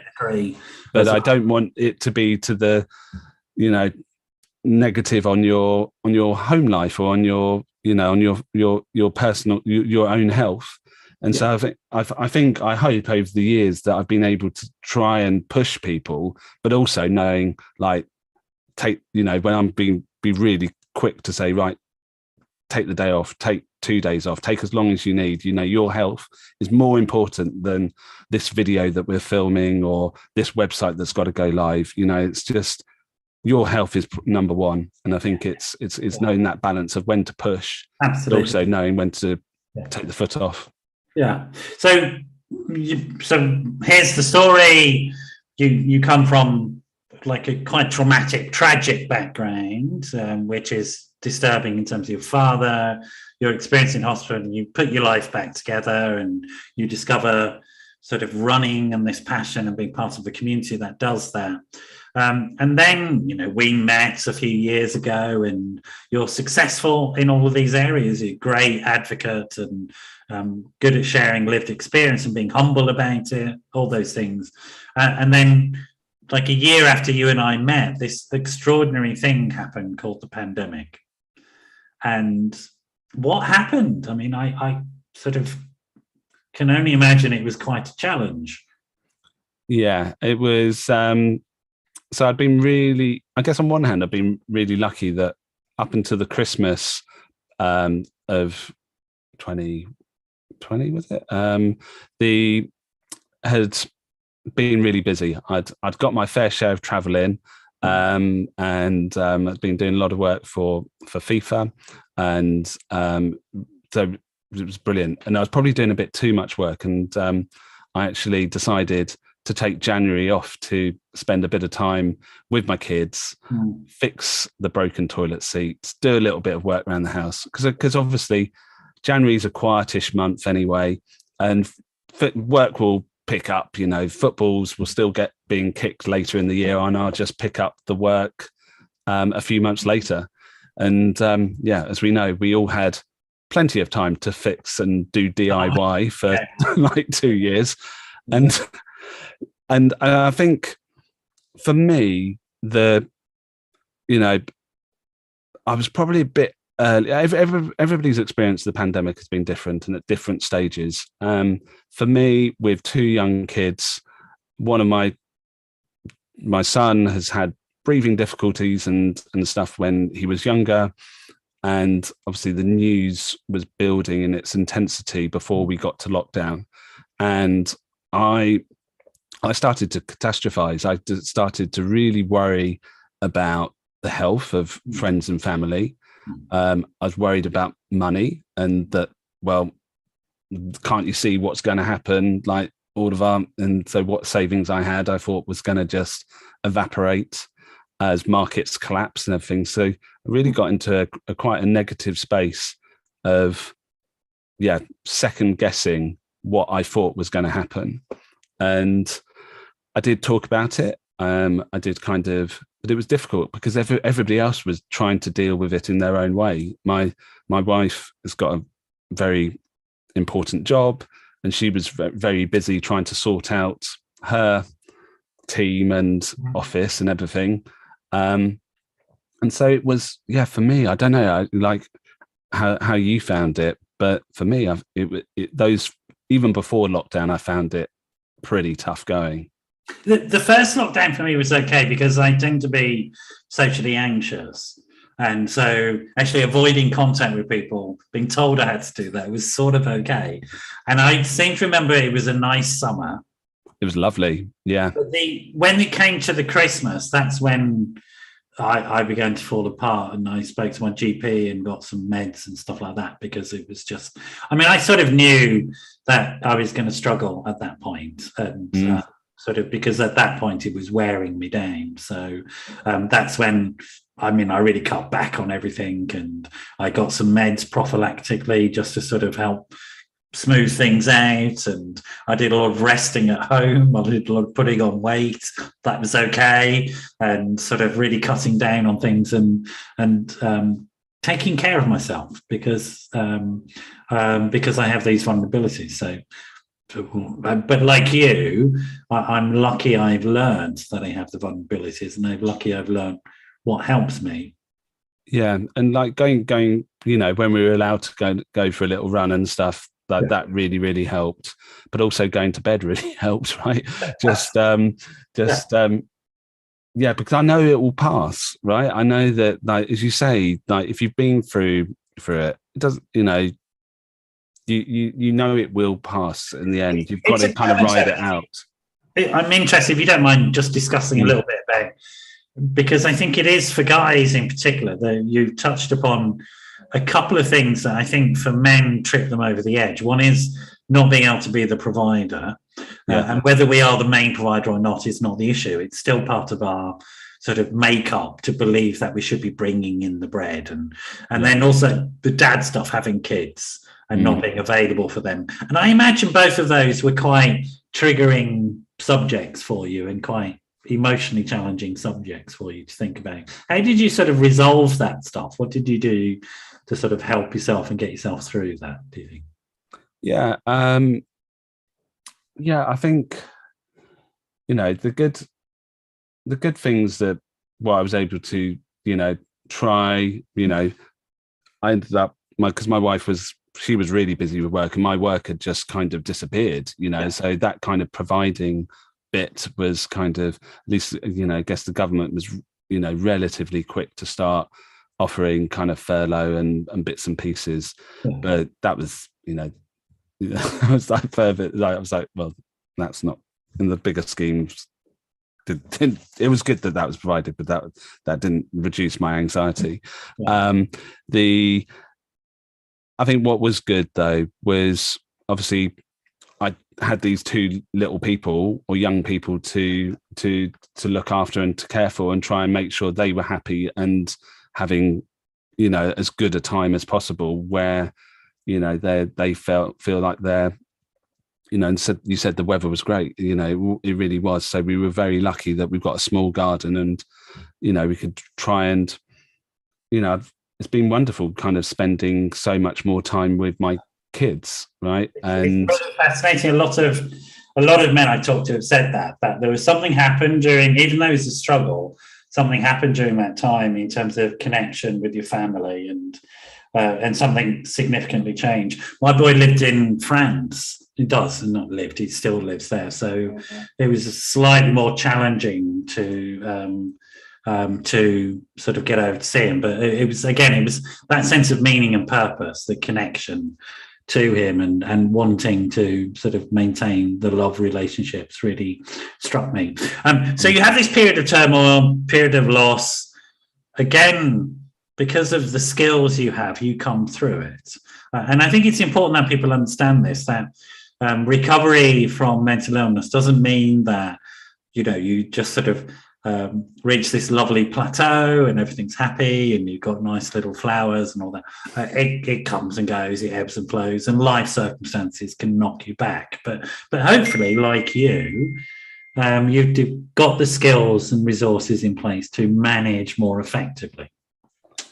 But I don't want it to be to the, negative on your home life or on your, on your personal, your own health. And so I hope over the years that I've been able to try and push people, but also knowing, like, when I'm be really quick to say, right, take the day off, take 2 days off, take as long as you need. Your health is more important than this video that we're filming or this website that's got to go live. It's just, your health is number one. And I think it's knowing that balance of when to push, but also knowing when to take the foot off. Yeah. So here's the story. You come from like a quite traumatic, tragic background, which is disturbing in terms of your father, your experience in hospital, and you put your life back together and you discover sort of running and this passion and being part of a community that does that. And then, we met a few years ago and you're successful in all of these areas. You're a great advocate and good at sharing lived experience and being humble about it, all those things. And then, like a year after you and I met, this extraordinary thing happened called the pandemic. And what happened? I mean, I sort of can only imagine it was quite a challenge. Yeah, it was. So I'd been really, I guess on one hand, I've been really lucky that up until the Christmas of 2020, was it? Had been really busy. I'd got my fair share of travel in. and I've been doing a lot of work for FIFA, and so it was brilliant. And I was probably doing a bit too much work, and I actually decided to take January off to spend a bit of time with my kids, fix the broken toilet seats, do a little bit of work around the house. Because obviously January is a quietish month anyway, and work will pick up, footballs will still get being kicked later in the year, and I'll just pick up the work a few months later. And as we know, we all had plenty of time to fix and do DIY for like 2 years. And I think for me, I was probably a bit early. Everybody's experience of the pandemic has been different and at different stages. For me, with 2 young kids, one of my son has had breathing difficulties and stuff when he was younger. And obviously the news was building in its intensity before we got to lockdown. And I started to catastrophize. I started to really worry about the health of friends and family. I was worried about money, and that, well, can't you see what's going to happen? Like and so what savings I had, I thought was going to just evaporate as markets collapse and everything. So I really got into a quite a negative space of, second guessing what I thought was going to happen. And I did talk about it. I did but it was difficult because everybody else was trying to deal with it in their own way. My wife has got a very important job, and she was very busy trying to sort out her team and office and everything. And so it was, for me, I don't know, I like how you found it, but for me, those, even before lockdown, I found it pretty tough going. The first lockdown for me was okay because I tend to be socially anxious. And so actually avoiding contact with people, being told I had to do that, was sort of okay. And I seem to remember it was a nice summer. It was lovely, yeah. But when it came to the Christmas, that's when I began to fall apart, and I spoke to my GP and got some meds and stuff like that, because it was just, I sort of knew that I was going to struggle at that point, and sort of because at that point it was wearing me down. So that's when, I really cut back on everything, and I got some meds prophylactically just to sort of help smooth things out, and I did a lot of resting at home. I did a lot of putting on weight. That was okay, and sort of really cutting down on things and taking care of myself because I have these vulnerabilities. So, but like you, I'm lucky I've learned that I have the vulnerabilities, and I'm lucky I've learned what helps me. Yeah, and like going, when we were allowed to go for a little run and stuff. That really, really helped, but also going to bed really helped, right? Because I know it will pass, right? I know that, like, as you say, like, if you've been through it, it doesn't, you know it will pass in the end. You've got to kind of ride it out. I'm interested, if you don't mind, just discussing a little bit about, because I think it is for guys in particular that you touched upon a couple of things that I think for men trip them over the edge. One is not being able to be the provider, and whether we are the main provider or not is not the issue. It's still part of our sort of makeup to believe that we should be bringing in the bread, and then also the dad stuff, having kids and not being available for them. And I imagine both of those were quite triggering subjects for you, and quite emotionally challenging subjects for you to think about. How did you sort of resolve that stuff? What did you do to sort of help yourself and get yourself through that, do you think? Yeah. I think, the good things that I was able to, try, I ended up, because my wife she was really busy with work, and my work had just kind of disappeared, so that kind of providing bit was kind of, at least, I guess the government was, relatively quick to start offering kind of furlough and bits and pieces. But that was, I was like further, I was like, well, that's not, in the bigger schemes, it was good that that was provided, but that didn't reduce my anxiety. Yeah. I think what was good though was obviously I had these two little people or young people to look after and to care for and try and make sure they were happy and having, you know, as good a time as possible, where, you know, they feel like they're, you know, and you said the weather was great, you know, it really was. So we were very lucky that we've got a small garden and, you know, we could try and, you know, it's been wonderful kind of spending so much more time with my kids, right? And it's really fascinating. A lot of men I talked to have said that there was something happened during, even though it was a struggle, something happened during that time in terms of connection with your family, and something significantly changed. My boy lived in France. He does, and not lived. He still lives there. So it was slightly more challenging to sort of get over to see him. But it was that sense of meaning and purpose, the connection to him, and wanting to sort of maintain the love relationships really struck me. So you have this period of turmoil, period of loss. Again, because of the skills you have, you come through it. And I think it's important that people understand this, that recovery from mental illness doesn't mean that, you know, you just sort of reach this lovely plateau and everything's happy and you've got nice little flowers and all that. It comes and goes, it ebbs and flows, and life circumstances can knock you back. But hopefully, like you, you've got the skills and resources in place to manage more effectively.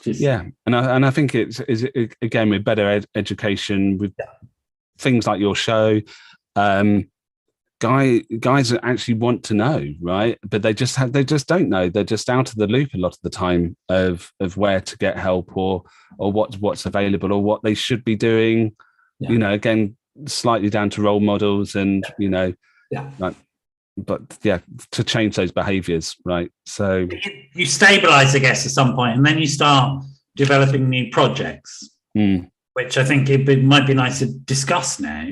Yeah, and I think it's again with better education, with things like your show, guys actually want to know, right? But they just don't know. They're just out of the loop a lot of the time of where to get help or what's available or what they should be doing. Yeah. You know, again, slightly down to role models and, you know, to change those behaviors, right? So you stabilize, I guess, at some point, and then you start developing new projects, which I think it might be nice to discuss now.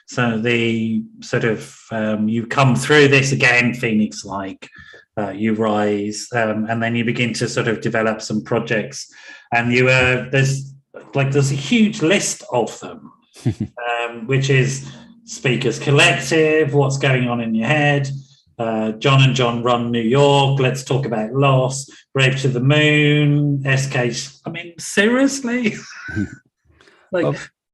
So the sort of you come through this again, Phoenix-like, you rise, and then you begin to sort of develop some projects, and there's a huge list of them, which is Speakers Collective, What's Going On in Your Head, Jon and Jon Run New York, Let's Talk About Loss, Brave to the Moon, SK. I mean, seriously?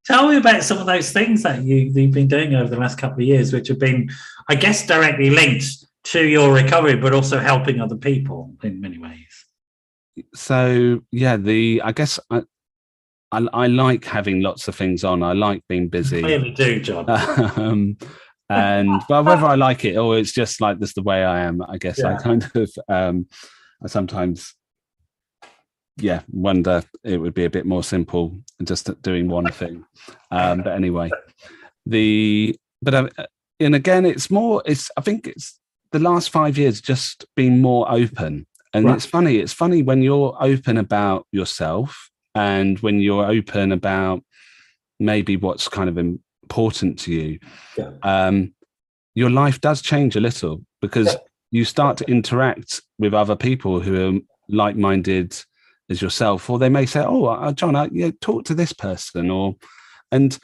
Tell me about some of those things that you've been doing over the last couple of years, which have been, I guess, directly linked to your recovery, but also helping other people in many ways. So, yeah, I guess I like having lots of things on. I like being busy. You clearly do, Jon. But whether I like it or it's just like this the way I am, I guess I kind of I sometimes wonder it would be a bit more simple just doing one thing. But anyway, and again, I think it's the last 5 years just being more open. And It's funny when you're open about yourself and when you're open about maybe what's kind of important to you, your life does change a little because you start to interact with other people who are like-minded as yourself, or they may say, "Oh, Jon, talk to this person," and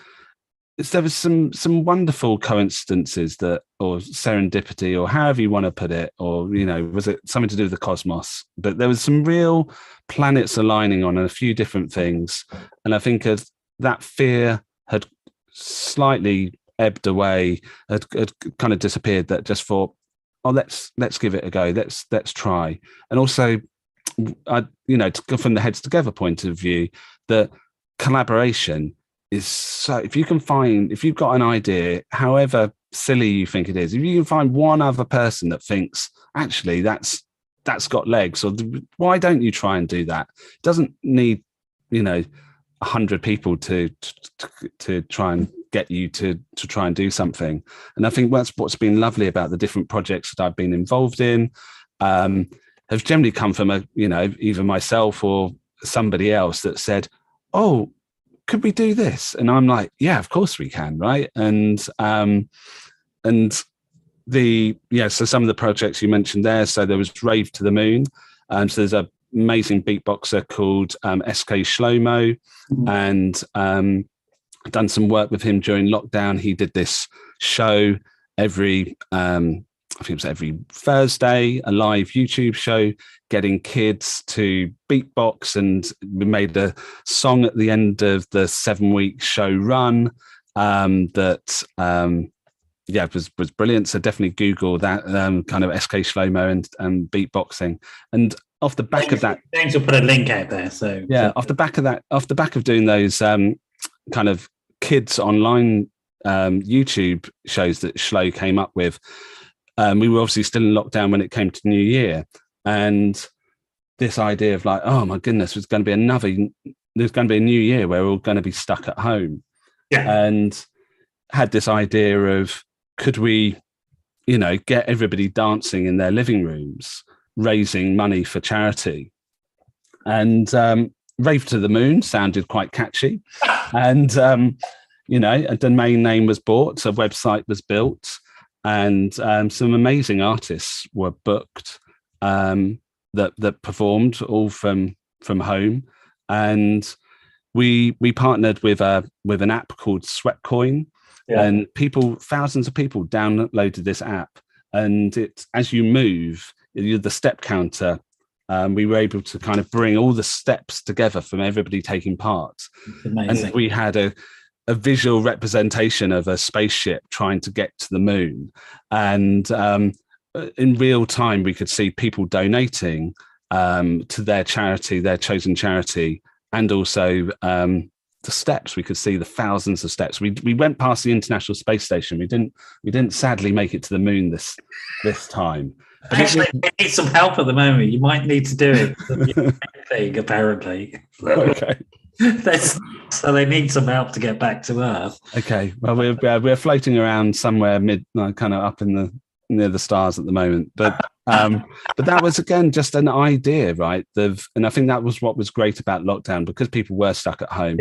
there was some wonderful coincidences or serendipity, or however you want to put it, or, you know, was it something to do with the cosmos? But there was some real planets aligning on a few different things, and I think as that fear had slightly ebbed away, had kind of disappeared, that just thought, "Oh, let's give it a go. Let's try," and also, to go from the heads together point of view, the collaboration is so, if you've got an idea, however silly you think it is, if you can find one other person that thinks, actually, that's got legs, or why don't you try and do that? It doesn't need, 100 people to try and get you to try and do something. And I think that's what's been lovely about the different projects that I've been involved in, have generally come from either myself or somebody else that said, "Oh, could we do this?" And I'm like, "Yeah, of course we can," right? And So some of the projects you mentioned there. So there was Rave to the Moon. So there's a amazing beatboxer called SK Shlomo, and I've done some work with him during lockdown. He did this show every I think it was every Thursday, a live YouTube show, getting kids to beatbox, and we made a song at the end of the 7-week show run that was brilliant. So definitely Google that kind of SK Shlomo and beatboxing. And off the back of that, James will put a link out there. So off the back of doing those kind of kids online YouTube shows that Shlo came up with, we were obviously still in lockdown when it came to New Year, and this idea of like, oh my goodness, there's going to be a new year where we're all going to be stuck at home, and had this idea of, could we, get everybody dancing in their living rooms, raising money for charity. And Rave to the Moon sounded quite catchy. And, a domain name was bought, a website was built, and some amazing artists were booked that performed all from home. And we partnered with an app called Sweatcoin. And thousands of people downloaded this app, and it, as you move, the step counter, we were able to kind of bring all the steps together from everybody taking part. And we had a visual representation of a spaceship trying to get to the moon. And in real time, we could see people donating to their charity, their chosen charity, and also the steps. We could see the thousands of steps. We went past the International Space Station. We didn't sadly make it to the moon this time. But actually, they need some help at the moment. You might need to do it. Apparently. Okay. So they need some help to get back to Earth. Okay. Well, we're floating around somewhere kind of up near the stars at the moment, but that was, again, just an idea, right? And I think that was what was great about lockdown, because people were stuck at home.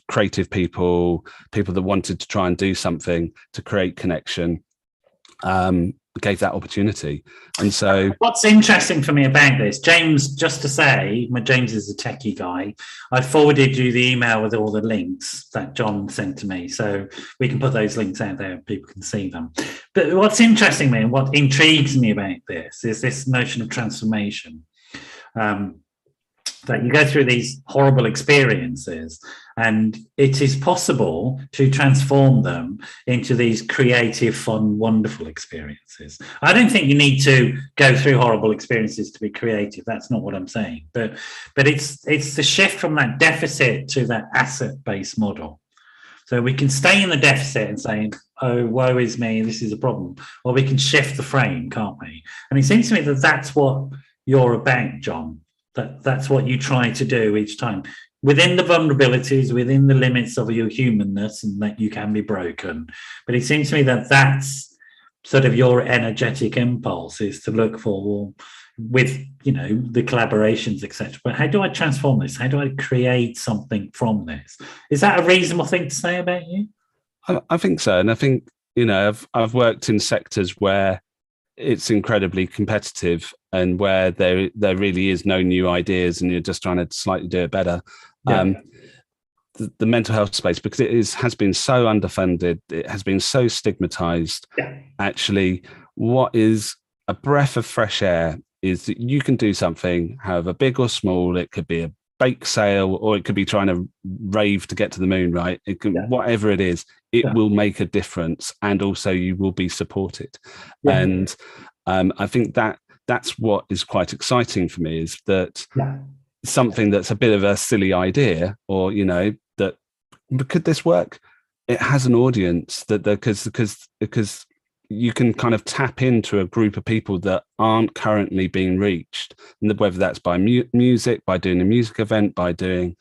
Creative people that wanted to try and do something to create connection, gave that opportunity. And so what's interesting for me about this, James, just to say, James is a techie guy. I forwarded you the email with all the links that Jon sent to me, so we can put those links out there and people can see them. But what's interesting me and what intrigues me about this is this notion of transformation. That you go through these horrible experiences, and it is possible to transform them into these creative, fun, wonderful experiences. I don't think you need to go through horrible experiences to be creative. That's not what I'm saying. But it's the shift from that deficit to that asset-based model. So we can stay in the deficit and say, oh, woe is me, this is a problem. Or we can shift the frame, can't we? And it seems to me that that's what you're about, Jon. That's what you try to do each time, within the vulnerabilities, within the limits of your humanness, and that you can be broken. But it seems to me that that's sort of your energetic impulse, is to look for, well, with the collaborations, etc. But how do I transform this? How do I create something from this? Is that a reasonable thing to say about you? I think so, and I think I've worked in sectors where it's incredibly competitive, and where there really is no new ideas, and you're just trying to slightly do it better. The mental health space, because it has been so underfunded, it has been so stigmatized. Actually, what is a breath of fresh air is that you can do something, however big or small. It could be a bake sale, or it could be trying to rave to get to the moon, right? It can, whatever it is, it will make a difference, and also you will be supported. And I think that's what is quite exciting for me, is that something that's a bit of a silly idea, or that could this work? It has an audience, because you can kind of tap into a group of people that aren't currently being reached, and whether that's by music, by doing a music event, by doing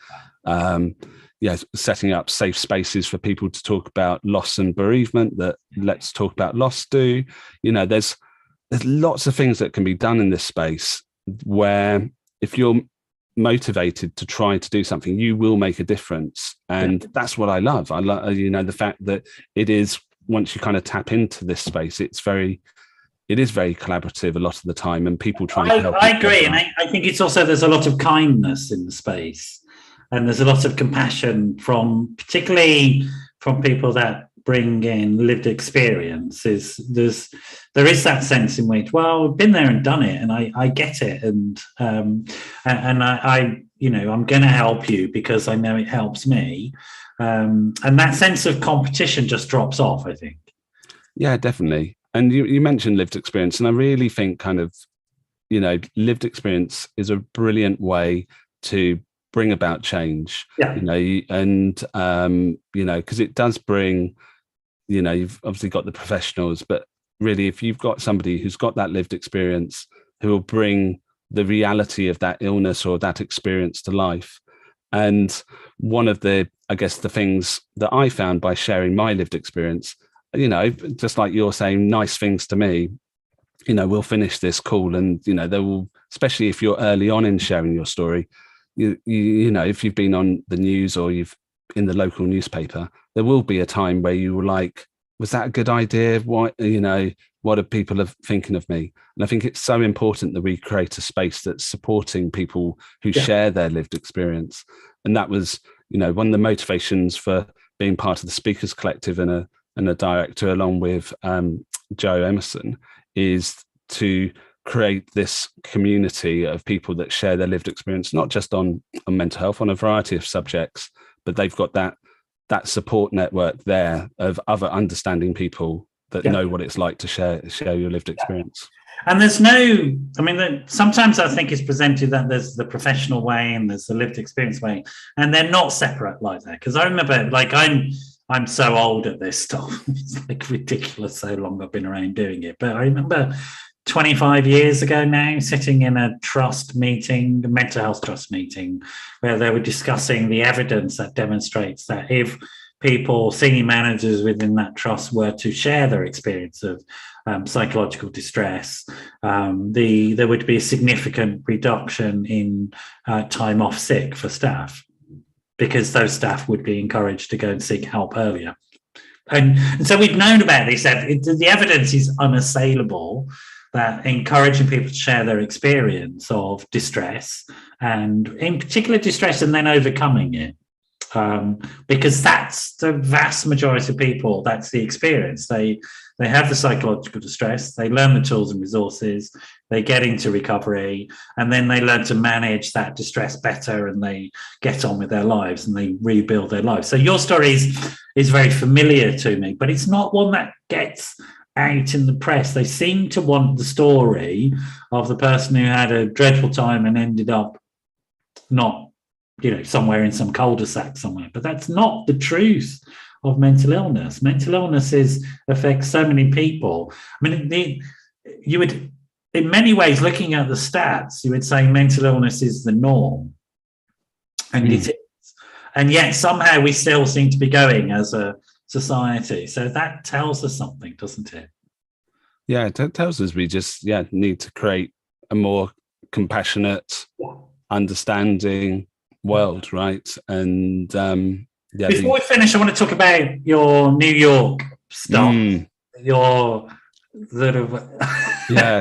setting up safe spaces for people to talk about loss and bereavement, that Let's Talk About Loss do. There's lots of things that can be done in this space, where if you're motivated to try to do something, you will make a difference. And that's what I love. I love, the fact that it is once you kind of tap into this space, it is very collaborative a lot of the time, and people try to help. I agree, and I think it's also, there's a lot of kindness in the space, and there's a lot of compassion particularly from people that bring in lived experiences. There is that sense in which, well, I've been there and done it, and I get it, and I I'm going to help you because I know it helps me, and that sense of competition just drops off, I think. Yeah, definitely. And you mentioned lived experience, and I really think kind of, lived experience is a brilliant way to bring about change. Yeah. Because it does bring, you've obviously got the professionals, but really, if you've got somebody who's got that lived experience, who will bring the reality of that illness or that experience to life. And one of the things that I found by sharing my lived experience, just like you're saying nice things to me, we'll finish this call, and they will, especially if you're early on in sharing your story, if you've been on the news or you've in the local newspaper, there will be a time where you were like, was that a good idea? What are people thinking of me? And I think it's so important that we create a space that's supporting people who share their lived experience. And that was, one of the motivations for being part of the Speakers Collective and a director, along with Joe Emerson, is to create this community of people that share their lived experience, not just on mental health, on a variety of subjects, but they've got that support network there of other understanding people that know what it's like to share your lived experience. And there's sometimes I think it's presented that there's the professional way and there's the lived experience way, and they're not separate like that. Because I remember, I'm so old at this stuff. It's ridiculous how long I've been around doing it. But I remember 25 years ago now, sitting in a trust meeting, a mental health trust meeting, where they were discussing the evidence that demonstrates that if people, senior managers within that trust, were to share their experience of psychological distress, there would be a significant reduction in time off sick for staff, because those staff would be encouraged to go and seek help earlier. And so we've known about this. The evidence is unassailable that encouraging people to share their experience of distress, and in particular distress, and then overcoming it, because that's the vast majority of people, that's the experience. They have the psychological distress, they learn the tools and resources, they get into recovery, and then they learn to manage that distress better, and they get on with their lives and they rebuild their lives. So your story is very familiar to me, but it's not one that gets out in the press. They seem to want the story of the person who had a dreadful time and ended up not, somewhere in some cul-de-sac somewhere. But that's not the truth of mental illness. Mental illness affects so many people. I mean, you would, in many ways, looking at the stats, you would say mental illness is the norm, and it is. And yet somehow we still seem to be going as a society. So that tells us something, doesn't it? Yeah, it tells us we just need to create a more compassionate, understanding world, right? And before we finish, I want to talk about your New York stuff. Your sort of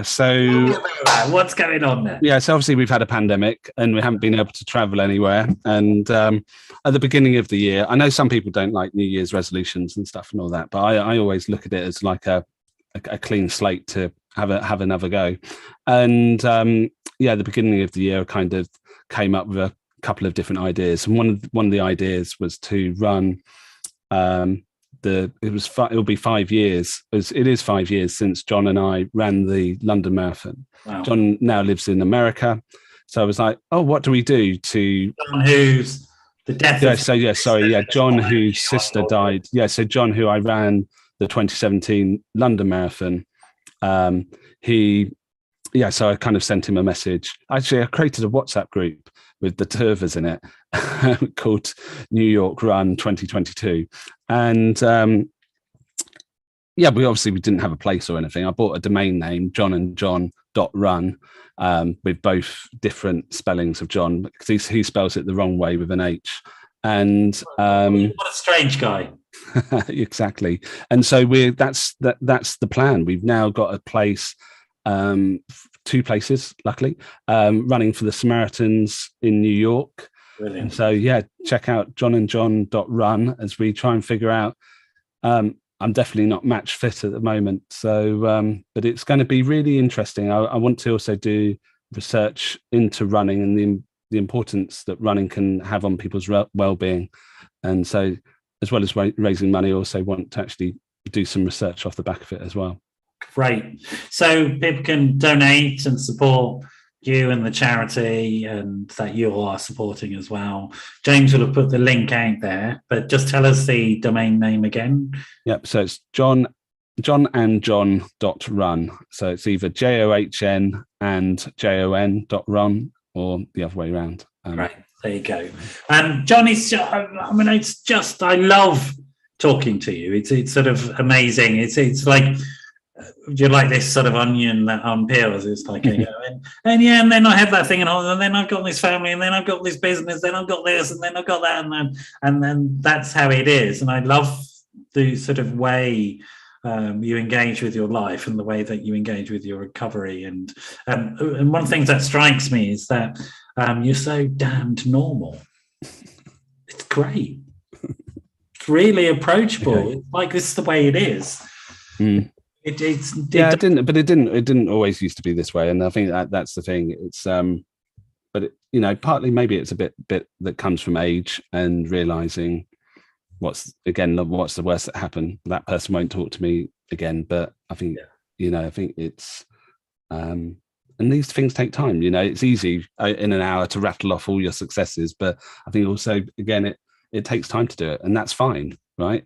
so what's going on there? So obviously we've had a pandemic and we haven't been able to travel anywhere, and at the beginning of the year, I know some people don't like New Year's resolutions and stuff and all that, but I always look at it as like a clean slate to have another go. And at the beginning of the year, I kind of came up with a couple of different ideas, and one of the ideas was to run it'll be 5 years. It is 5 years since John and I ran the London Marathon. Wow. John now lives in America, so I was like, "Oh, what do we do to?" John, who's the death? John, whose sister died. So John, who I ran the 2017 London Marathon. So I kind of sent him a message. Actually, I created a WhatsApp group with the two of us in it called New York Run 2022. And we didn't have a place or anything. I bought a domain name, johnandjohn.run, with both different spellings of John, because he spells it the wrong way with an H. And what a strange guy. exactly. And so that's the plan. We've now got a place, 2 places, luckily, running for the Samaritans in New York. Brilliant. And so, yeah, check out jonandjon.run as we try and figure out. I'm definitely not match fit at the moment. So, but it's going to be really interesting. I want to also do research into running and the importance that running can have on people's well-being. And so, as well as raising money, I also want to actually do some research off the back of it as well. Great. So people can donate and support you and the charity, and that you are supporting as well. James will have put the link out there, but just tell us the domain name again. Yep. So it's jonandjon.run. So it's either JOHN and JON.run or the other way around. Right. There you go. And Jon, it's just, I love talking to you. It's sort of amazing. It's like, you're like this sort of onion that peels. It's like, and then I have that thing, and then I've got this family, and then I've got this business, then I've got this, and then I've got that, and then that's how it is. And I love the sort of way you engage with your life and the way that you engage with your recovery. And one of the things that strikes me is that you're so damned normal. It's great. It's really approachable. Okay. It's like, this is the way it is. It didn't always used to be this way, and I think that's the thing. It's but partly maybe it's a bit that comes from age and realizing what's the worst that happened. That person won't talk to me again. But I think I think it's and these things take time. It's easy in an hour to rattle off all your successes, but I think also again it takes time to do it, and that's fine, right?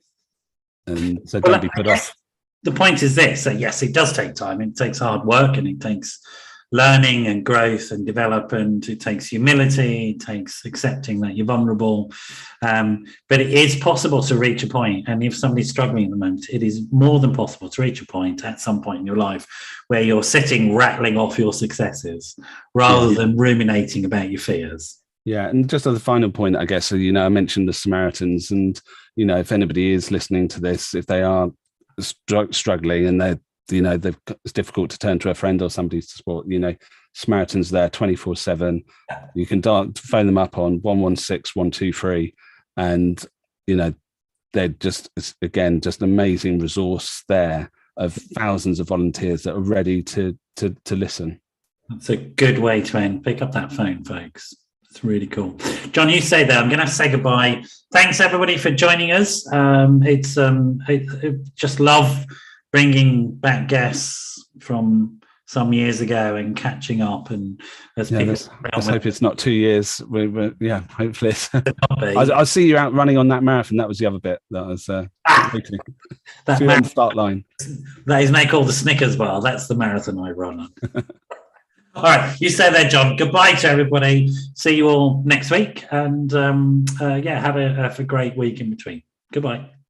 And so don't be put off. The point is this, that yes, it does take time. It takes hard work, and it takes learning and growth and development. It takes humility. It takes accepting that you're vulnerable. But it is possible to reach a point. And if somebody's struggling at the moment, it is more than possible to reach a point at some point in your life where you're sitting rattling off your successes rather than ruminating about your fears. Yeah, and just as a final point, I guess, I mentioned the Samaritans, and, if anybody is listening to this, if they are struggling and it's difficult to turn to a friend or somebody to support, Samaritans there 24/7. You can phone them up on 116 123, and they're just an amazing resource there of thousands of volunteers that are ready to listen. That's a good way to end. Pick up that phone, folks. It's really cool. Jon, you say that. I'm going to have to say goodbye. Thanks, everybody, for joining us. I just love bringing back guests from some years ago and catching up. And as let's hope it's not 2 years. Hopefully. I'll see you out running on that marathon. That was the other bit that I was that on the start line. That is now called the Snickers bar. That's the marathon I run on. All right, you stay there, Jon. Goodbye to everybody. See you all next week, and have a great week in between. Goodbye.